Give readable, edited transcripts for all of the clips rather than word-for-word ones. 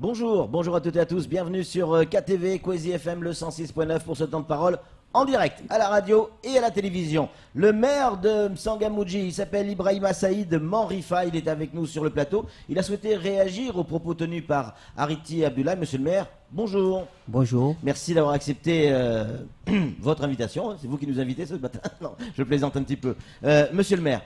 Bonjour à toutes et à tous, bienvenue sur KTV, Kwezi FM, le 106.9 pour ce temps de parole en direct, à la radio et à la télévision. Le maire de M'Tsangamouji, il s'appelle Ibrahima Saïd Manrifa, il est avec nous sur le plateau. Il a souhaité réagir aux propos tenus par Ariti Abdoulaye. Monsieur le maire, bonjour. Bonjour. Merci d'avoir accepté votre invitation, c'est vous qui nous invitez ce matin. Non, je plaisante un petit peu. Monsieur le maire,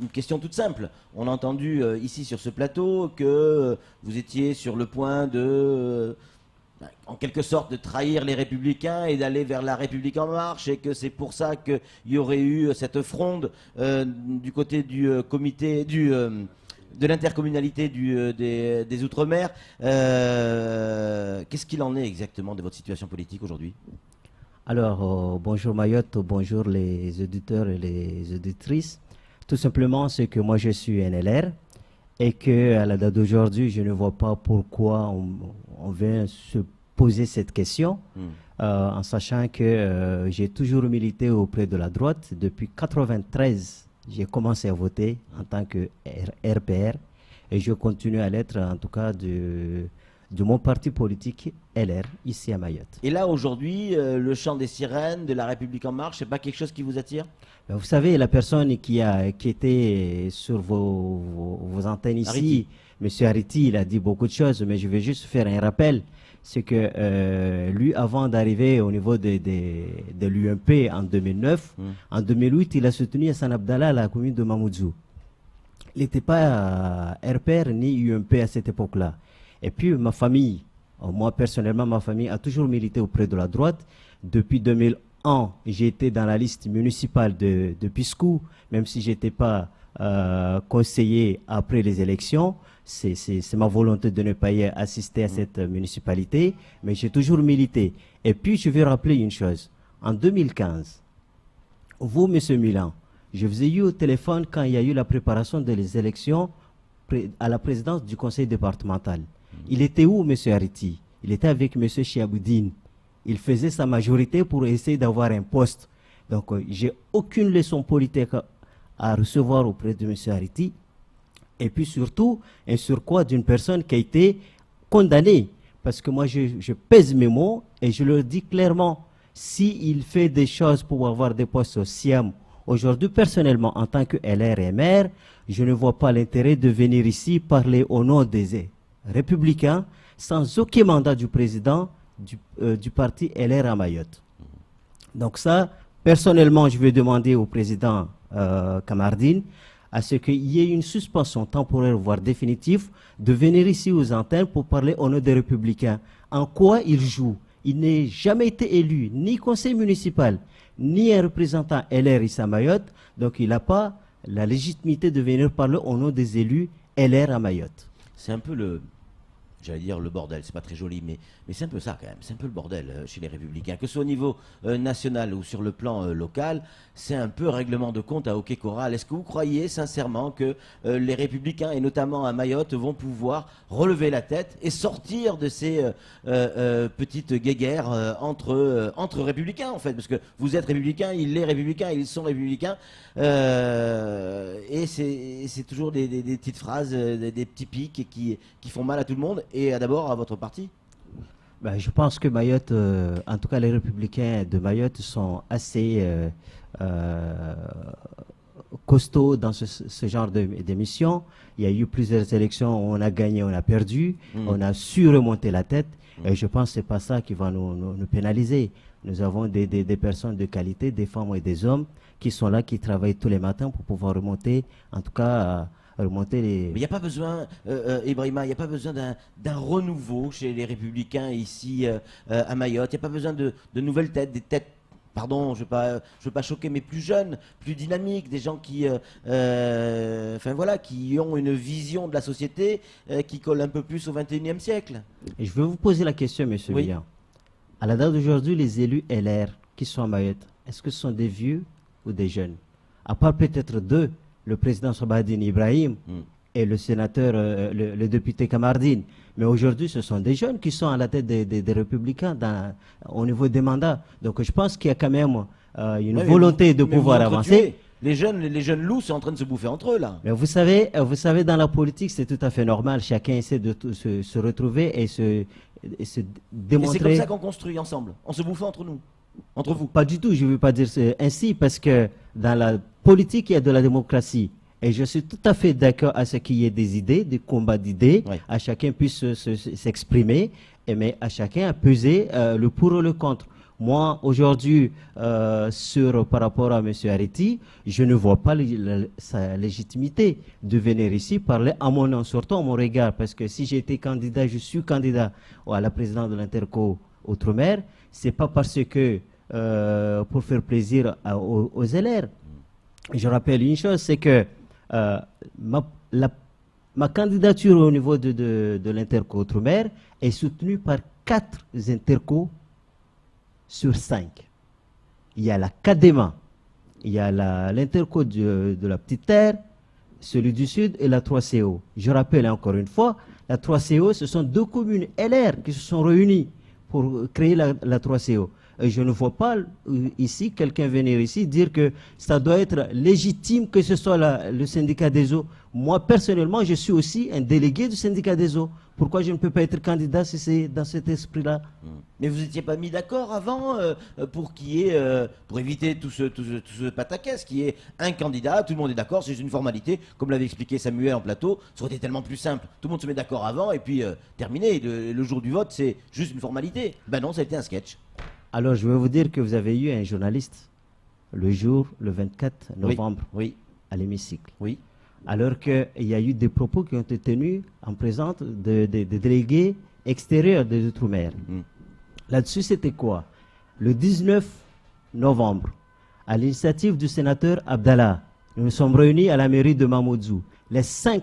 une question toute simple. On a entendu ici sur ce plateau que vous étiez sur le point de, en quelque sorte, de trahir les Républicains et d'aller vers la République en marche, et que c'est pour ça qu'il y aurait eu cette fronde du côté du comité de l'intercommunalité des Outre-mer. Qu'est-ce qu'il en est exactement de votre situation politique aujourd'hui ? Alors, bonjour Mayotte, bonjour les auditeurs et les auditrices. Tout simplement, c'est que moi je suis NLR et qu'à la date d'aujourd'hui, je ne vois pas pourquoi on vient se poser cette question, en sachant que j'ai toujours milité auprès de la droite. Depuis 1993, j'ai commencé à voter en tant que RPR et je continue à l'être, en tout cas, de mon parti politique LR, ici à Mayotte. Et là, aujourd'hui, le chant des sirènes de la République en marche, c'est pas quelque chose qui vous attire ? Vous savez, la personne qui était sur vos antennes ici, Ariti. M. Ariti, il a dit beaucoup de choses, mais je vais juste faire un rappel. C'est que lui, avant d'arriver au niveau de l'UMP en 2009, en 2008, il a soutenu Hassan Abdallah à la commune de Mamoudzou. Il n'était pas RPR ni UMP à cette époque-là. Et puis ma famille, moi personnellement, ma famille a toujours milité auprès de la droite. Depuis 2001, j'ai été dans la liste municipale de Piscou, même si je n'étais pas conseiller après les élections. C'est ma volonté de ne pas y assister à cette municipalité, mais j'ai toujours milité. Et puis je vais rappeler une chose. En 2015, vous, M. Milan, je vous ai eu au téléphone quand il y a eu la préparation des élections à la présidence du conseil départemental. Il était où, M. Ariti? Il était avec M. Chiaboudine. Il faisait sa majorité pour essayer d'avoir un poste. Donc, j'ai aucune leçon politique à recevoir auprès de M. Ariti. Et puis surtout, un surcroît d'une personne qui a été condamnée. Parce que moi, je pèse mes mots et je leur dis clairement, s'il fait des choses pour avoir des postes au SIAM, aujourd'hui, personnellement, en tant que LR et maire, je ne vois pas l'intérêt de venir ici parler au nom des Républicains sans aucun mandat du président du parti LR à Mayotte. Donc ça, personnellement, je vais demander au président Kamardine à ce qu'il y ait une suspension temporaire, voire définitive, de venir ici aux antennes pour parler au nom des Républicains. En quoi il joue? Il n'a jamais été élu, ni conseil municipal, ni un représentant LR ici à Mayotte, donc il n'a pas la légitimité de venir parler au nom des élus LR à Mayotte. C'est un peu j'allais dire le bordel, c'est pas très joli, mais c'est un peu ça quand même, c'est un peu le bordel chez les Républicains. Que ce soit au niveau national ou sur le plan local, c'est un peu règlement de compte à hockey choral. Est-ce que vous croyez sincèrement que les Républicains, et notamment à Mayotte, vont pouvoir relever la tête et sortir de ces petites guéguerres entre Républicains en fait? Parce que vous êtes Républicains, il est Républicain, ils sont Républicains, et c'est toujours des petites phrases, des petits pics qui font mal à tout le monde. Et d'abord à votre parti? Je pense que Mayotte, en tout cas les Républicains de Mayotte sont assez costauds dans ce genre d'émission. Il y a eu plusieurs élections, on a gagné, on a perdu, on a su remonter la tête. Et je pense que ce n'est pas ça qui va nous pénaliser. Nous avons des personnes de qualité, des femmes et des hommes qui sont là, qui travaillent tous les matins pour pouvoir remonter, en tout cas... remonter les... Mais il n'y a pas besoin, Ibrahima, il n'y a pas besoin d'un renouveau chez les Républicains ici à Mayotte. Il n'y a pas besoin de nouvelles têtes, des têtes, pardon, je veux pas choquer, mais plus jeunes, plus dynamiques, des gens qui ont une vision de la société qui colle un peu plus au XXIe siècle. Et je vais vous poser la question, monsieur William. À la date d'aujourd'hui, les élus LR qui sont à Mayotte, est-ce que ce sont des vieux ou des jeunes? À part peut-être deux, le président Sobadine Ibrahim et le sénateur, le député Kamardine. Mais aujourd'hui, ce sont des jeunes qui sont à la tête des Républicains au niveau des mandats. Donc je pense qu'il y a quand même une volonté de pouvoir avancer. Les jeunes loups sont en train de se bouffer entre eux, là. Mais vous savez, dans la politique, c'est tout à fait normal. Chacun essaie de se retrouver et se Et c'est démontrer. comme ça qu'on construit ensemble. On se bouffe entre nous. Entre vous. Pas du tout, je ne veux pas dire ainsi, parce que dans la politique, il y a de la démocratie. Et je suis tout à fait d'accord à ce qu'il y ait des idées, des combats d'idées, Oui. à chacun puisse s'exprimer, mais à chacun à peser le pour et le contre. Moi, aujourd'hui, par rapport à M. Areti, je ne vois pas sa légitimité de venir ici parler à mon nom, surtout à mon regard, parce que si j'ai été candidat, je suis candidat à la présidence de l'Interco Outre-mer, c'est pas parce que pour faire plaisir aux LR. Je rappelle une chose, c'est que ma candidature au niveau de l'Interco Outre-mer est soutenue par 4 intercos sur 5. Il y a la CADEMA, il y a l'Interco de la Petite Terre, celui du Sud et la 3CO. Je rappelle encore une fois, la 3CO, ce sont 2 communes LR qui se sont réunies pour créer la 3CO. Et je ne vois pas ici quelqu'un venir ici dire que ça doit être légitime que ce soit le syndicat des eaux. Moi, personnellement, je suis aussi un délégué du syndicat des eaux. Pourquoi je ne peux pas être candidat si c'est dans cet esprit-là? Mais vous n'étiez pas mis d'accord avant pour éviter tout ce pataquès, qui est un candidat, tout le monde est d'accord, c'est une formalité, comme l'avait expliqué Samuel en plateau, ça aurait été tellement plus simple. Tout le monde se met d'accord avant et puis terminé. Le jour du vote, c'est juste une formalité. Ben non, ça a été un sketch. Alors, je vais vous dire que vous avez eu un journaliste le 24 novembre Oui, à l'hémicycle. oui. Alors qu'il y a eu des propos qui ont été tenus en présence des délégués extérieurs des Outre-mer. Là-dessus, c'était quoi? Le 19 novembre, à l'initiative du sénateur Abdallah, nous nous sommes réunis à la mairie de Mamoudzou. Les 5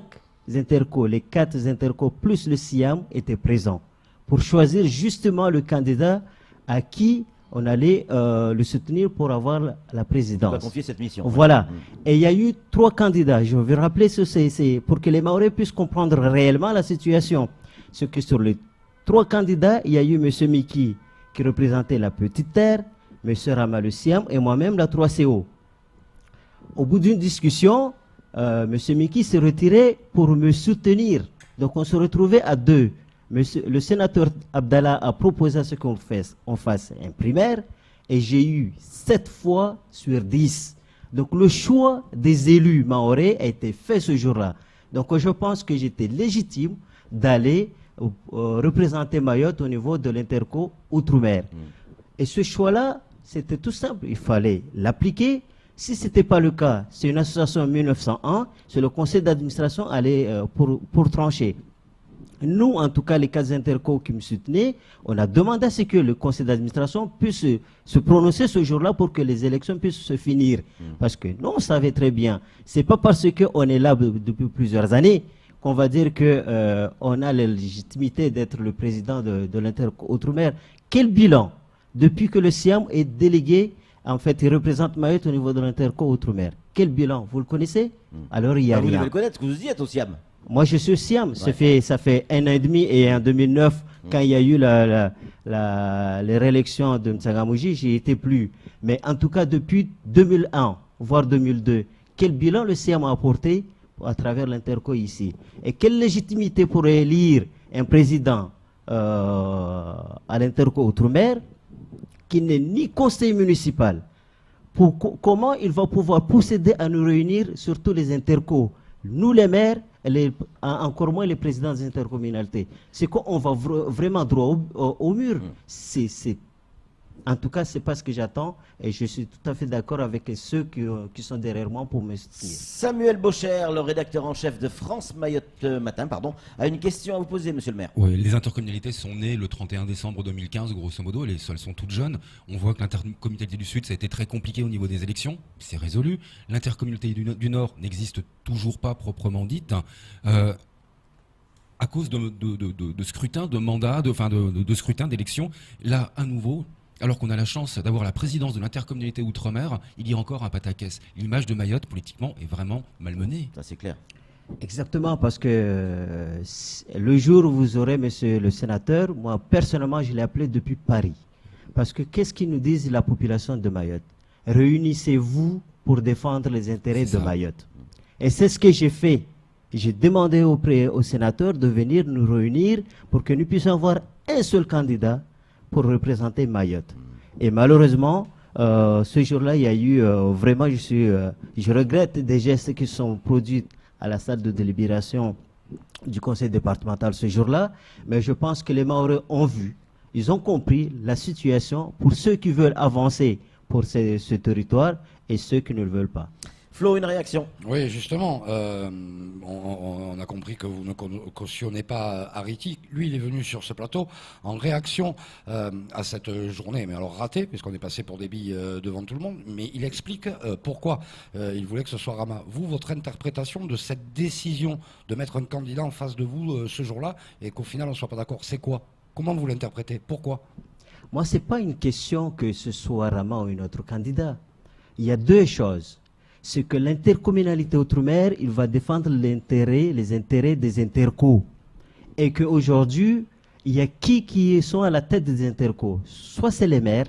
intercos, les 4 intercos plus le SIAM étaient présents pour choisir justement le candidat à qui on allait le soutenir pour avoir la présidence. On va confier cette mission. Voilà. Et il y a eu 3 candidats. Je vais rappeler c'est pour que les Maorais puissent comprendre réellement la situation. Ce que sur les 3 candidats, il y a eu M. Miki qui représentait la Petite Terre, M. Rama le Siam et moi-même la 3CO. Au bout d'une discussion, M. Miki s'est retiré pour me soutenir. Donc on se retrouvait à 2. Le sénateur Abdallah a proposé à ce qu'on fasse un primaire et j'ai eu 7 fois sur 10. Donc le choix des élus mahorais a été fait ce jour-là. Donc je pense que j'étais légitime d'aller représenter Mayotte au niveau de l'Interco Outre-mer. Et ce choix-là, c'était tout simple. Il fallait l'appliquer. Si ce n'était pas le cas, c'est une association en 1901, c'est le conseil d'administration allait pour trancher. Nous, en tout cas, les 4 intercos qui me soutenaient, on a demandé à ce que le conseil d'administration puisse se prononcer ce jour-là pour que les élections puissent se finir. Parce que nous, on savait très bien, c'est pas parce qu'on est là depuis plusieurs années qu'on va dire qu'on a la légitimité d'être le président de l'Interco Outre-mer. Quel bilan? Depuis que le SIAM est délégué, en fait, il représente Mayotte au niveau de l'Interco Outre-mer. Quel bilan? Vous le connaissez? Alors, il y a Vous rien. devez le connaître, que vous y êtes au SIAM. Moi, je suis au SIAM. Ouais. Ça fait 1 an et demi et en 2009, quand il y a eu les réélections de Mtsangamouji, j'y étais plus. Mais en tout cas, depuis 2001, voire 2002, quel bilan le SIAM a apporté à travers l'Interco ici? Et quelle légitimité pour élire un président à l'Interco Outre-mer qui n'est ni conseil municipal? Comment il va pouvoir procéder à nous réunir sur tous les intercos? Nous, les maires, encore moins les présidents des intercommunalités. C'est qu'on va vraiment droit au mur. En tout cas, c'est pas ce que j'attends et je suis tout à fait d'accord avec ceux qui sont derrière moi pour me soutenir. Samuel Bocher, le rédacteur en chef de France Mayotte Matin, a une question à vous poser, monsieur le maire. Oui, les intercommunalités sont nées le 31 décembre 2015, grosso modo. Elles sont toutes jeunes. On voit que l'intercommunalité du Sud, ça a été très compliqué au niveau des élections. C'est résolu. L'intercommunalité du Nord n'existe toujours pas proprement dite. À cause de scrutin, de mandat, de scrutin, d'élection. Là, à nouveau, alors qu'on a la chance d'avoir la présidence de l'intercommunalité Outre-mer, il y a encore un pataquès. L'image de Mayotte, politiquement, est vraiment malmenée. Ça, c'est clair. Exactement, parce que le jour où vous aurez, monsieur le sénateur, moi, personnellement, je l'ai appelé depuis Paris. Parce que qu'est-ce qu'ils nous disent la population de Mayotte? Réunissez-vous pour défendre les intérêts C'est de ça. Mayotte. Et c'est ce que j'ai fait. J'ai demandé aux sénateurs de venir nous réunir pour que nous puissions avoir un seul candidat pour représenter Mayotte. Et malheureusement, ce jour-là, il y a eu vraiment, je regrette des gestes qui sont produits à la salle de délibération du conseil départemental ce jour-là, mais je pense que les Mahorais ont vu, ils ont compris la situation pour ceux qui veulent avancer pour ce territoire et ceux qui ne le veulent pas. Flo, une réaction? Oui, justement, on a compris que vous ne cautionnez pas Ariti. Lui, il est venu sur ce plateau en réaction à cette journée, mais alors ratée, puisqu'on est passé pour des billes devant tout le monde, mais il explique pourquoi il voulait que ce soit Rama. Vous, votre interprétation de cette décision de mettre un candidat en face de vous ce jour-là, et qu'au final on ne soit pas d'accord, c'est quoi? Comment vous l'interprétez? Pourquoi? Moi, ce n'est pas une question que ce soit Rama ou un autre candidat. Il y a deux choses. C'est que l'intercommunalité outre-mer, il va défendre les intérêts des intercos. Et qu'aujourd'hui, il y a qui sont à la tête des intercos. Soit c'est les maires,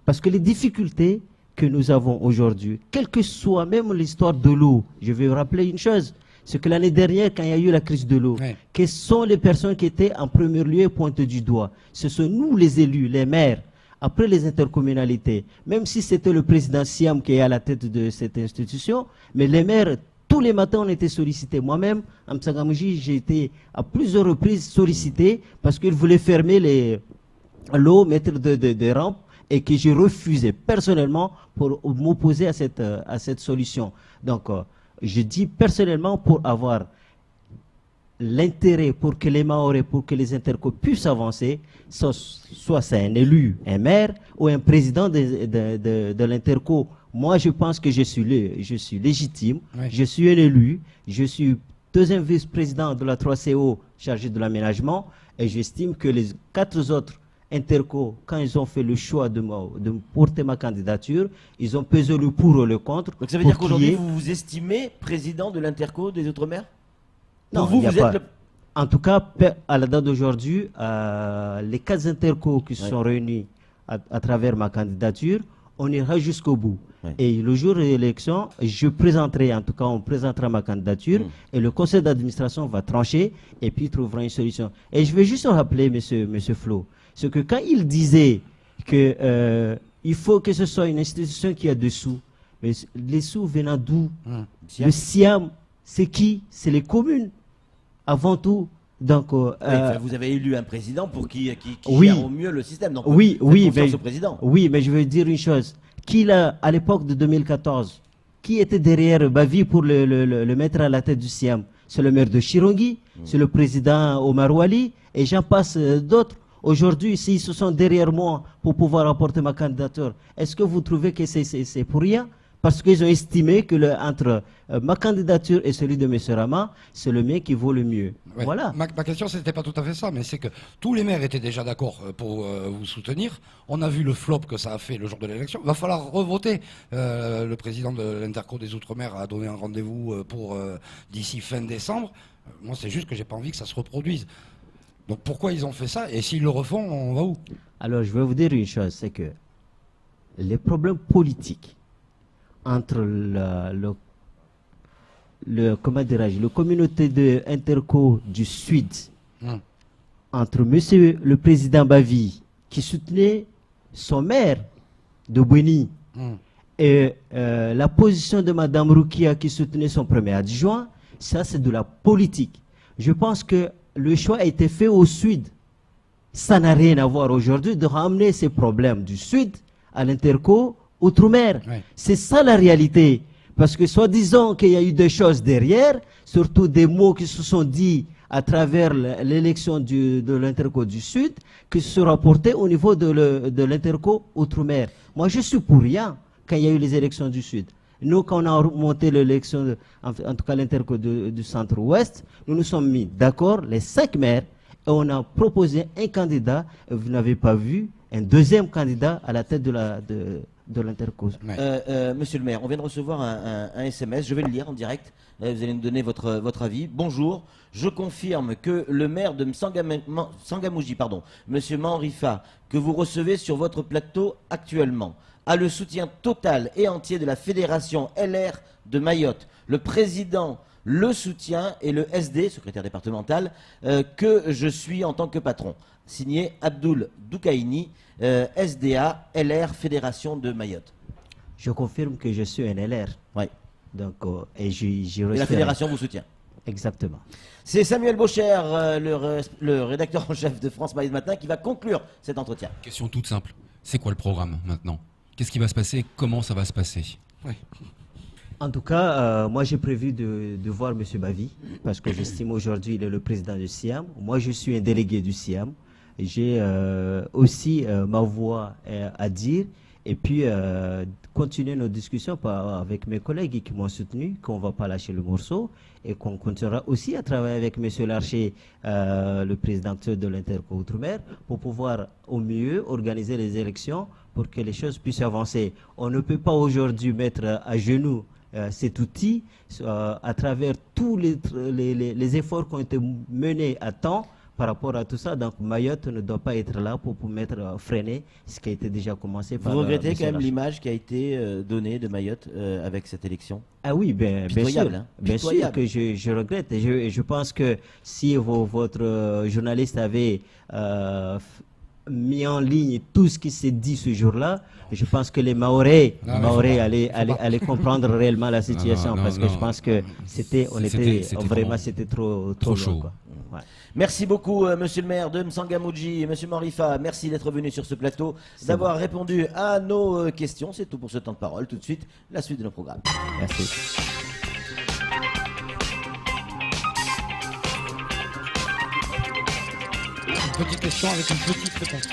parce que les difficultés que nous avons aujourd'hui, quelle que soit même l'histoire de l'eau, je vais vous rappeler une chose, c'est que l'année dernière, quand il y a eu la crise de l'eau, Ouais. quelles sont les personnes qui étaient en premier lieu pointées du doigt? Ce sont nous les élus, les maires. Après les intercommunalités, même si c'était le président Siam qui est à la tête de cette institution, mais les maires, tous les matins, on était sollicités. Moi-même, à Mtsangamouji, j'ai été à plusieurs reprises sollicité parce qu'ils voulaient fermer l'eau, mettre des rampes, et que j'ai refusé personnellement pour m'opposer à cette solution. Donc, je dis personnellement pour avoir l'intérêt pour que les Mahorais, pour que les intercos puissent avancer, soit c'est un élu, un maire ou un président de l'interco. Moi, je pense que je suis légitime, Oui. je suis un élu, je suis deuxième vice-président de la 3CO chargé de l'aménagement et j'estime que les 4 autres intercos, quand ils ont fait le choix de porter ma candidature, ils ont pesé le pour ou le contre. Donc ça veut pour dire qu'aujourd'hui, qu'il y ait- vous vous estimez président de l'Interco des Outre-mer? Non, Pour vous, il y a vous pas. êtes En tout cas, à la date d'aujourd'hui, les 4 intercos qui se sont réunis à travers ma candidature, on ira jusqu'au bout. Ouais. Et le jour de l'élection, je présenterai, en tout cas, on présentera ma candidature et le conseil d'administration va trancher et puis trouvera une solution. Et je vais juste rappeler, monsieur Flo, c'est que quand il disait que il faut que ce soit une institution qui a des sous, mais les sous venant d'où? Le SIAM, c'est qui? C'est les communes. Avant tout, donc Oui, enfin, vous avez élu un président pour qui oui. gère au mieux le système. Donc, oui, faites oui, confiance mais au président. oui, mais je veux dire une chose. À l'époque de 2014, qui était derrière Bavi pour le mettre à la tête du SIAM? C'est le maire de Chirongi, c'est le président Omar Wali, et j'en passe d'autres. Aujourd'hui, s'ils se sont derrière moi pour pouvoir apporter ma candidature, est-ce que vous trouvez que c'est pour rien? Parce qu'ils ont estimé que entre ma candidature et celui de M. Rama, c'est le mien qui vaut le mieux. Ouais. Voilà. Ma question, c'était pas tout à fait ça, mais c'est que tous les maires étaient déjà d'accord pour vous soutenir. On a vu le flop que ça a fait le jour de l'élection. Il va falloir revoter. Le président de l'Interco des Outre-mer a donné un rendez-vous pour d'ici fin décembre. Moi, c'est juste que j'ai pas envie que ça se reproduise. Donc pourquoi ils ont fait ça? Et s'ils le refont, on va où? Alors, je vais vous dire une chose, c'est que les problèmes politiques entre comment dirais-je, la communauté de Interco du Sud, entre monsieur le président Bavi, qui soutenait son maire de Boueni, et la position de madame Roukia, qui soutenait son premier adjoint, ça c'est de la politique. Je pense que le choix a été fait au Sud. Ça n'a rien à voir aujourd'hui de ramener ces problèmes du Sud à l'Interco Outre-mer. Ouais. C'est ça la réalité. Parce que soi-disant qu'il y a eu des choses derrière, surtout des mots qui se sont dits à travers l'élection de l'Interco du Sud, qui se sont rapportés au niveau de l'Interco Outre-mer. Moi, je suis pour rien quand il y a eu les élections du Sud. Nous, quand on a remonté l'élection, en tout cas l'Interco du Centre-Ouest, nous nous sommes mis d'accord, les 5 maires, et on a proposé un candidat, et vous n'avez pas vu, un deuxième candidat à la tête de de l'Interco. Ouais. Monsieur le maire, on vient de recevoir un SMS, je vais le lire en direct, vous allez nous donner votre avis. Bonjour, je confirme que le maire de M'Tsangamouji, monsieur Manrifa, que vous recevez sur votre plateau actuellement, a le soutien total et entier de la fédération LR de Mayotte. Le président le soutient et le SD, secrétaire départemental, que je suis en tant que patron. Signé Abdoul Doukaini, SDA, LR, Fédération de Mayotte. Je confirme que je suis un LR. Oui. Donc, et j'y Et la reçois- fédération vous soutient. Exactement. C'est Samuel Baucher, le rédacteur en chef de France Mayotte Matin, qui va conclure cet entretien. Question toute simple. C'est quoi le programme maintenant? Qu'est-ce qui va se passer? Comment ça va se passer? En tout cas, moi j'ai prévu de voir M. Bavi, parce que j'estime aujourd'hui il est le président du SIAM. Moi je suis un délégué du SIAM. J'ai aussi ma voix à dire, et puis continuer nos discussions avec mes collègues qui m'ont soutenu, qu'on ne va pas lâcher le morceau, et qu'on continuera aussi à travailler avec M. Larcher, le président de l'Interco Outre-mer, pour pouvoir au mieux organiser les élections pour que les choses puissent avancer. On ne peut pas aujourd'hui mettre à genoux cet outil à travers tous les efforts qui ont été menés à temps par rapport à tout ça. Donc Mayotte ne doit pas être là pour mettre freiner ce qui a été déjà commencé par Vous regrettez M. quand même Larcher. l'image qui a été donnée de Mayotte avec cette élection? Ah oui, bien Pitoyable, sûr, hein. bien sûr Pitoyable. que je regrette. Et je pense que si votre journaliste avait mis en ligne tout ce qui s'est dit ce jour-là, je pense que les Mahorais allaient comprendre réellement la situation, non, parce que non. je pense que c'était vraiment trop chaud. loin, quoi. Ouais. Merci beaucoup, monsieur le maire de M'Tsangamouji et monsieur Manrifa. Merci d'être venu sur ce plateau, d'avoir répondu à nos questions. C'est tout pour ce temps de parole. Tout de suite, la suite de nos programmes. Merci. Une petite question avec une petite réponse.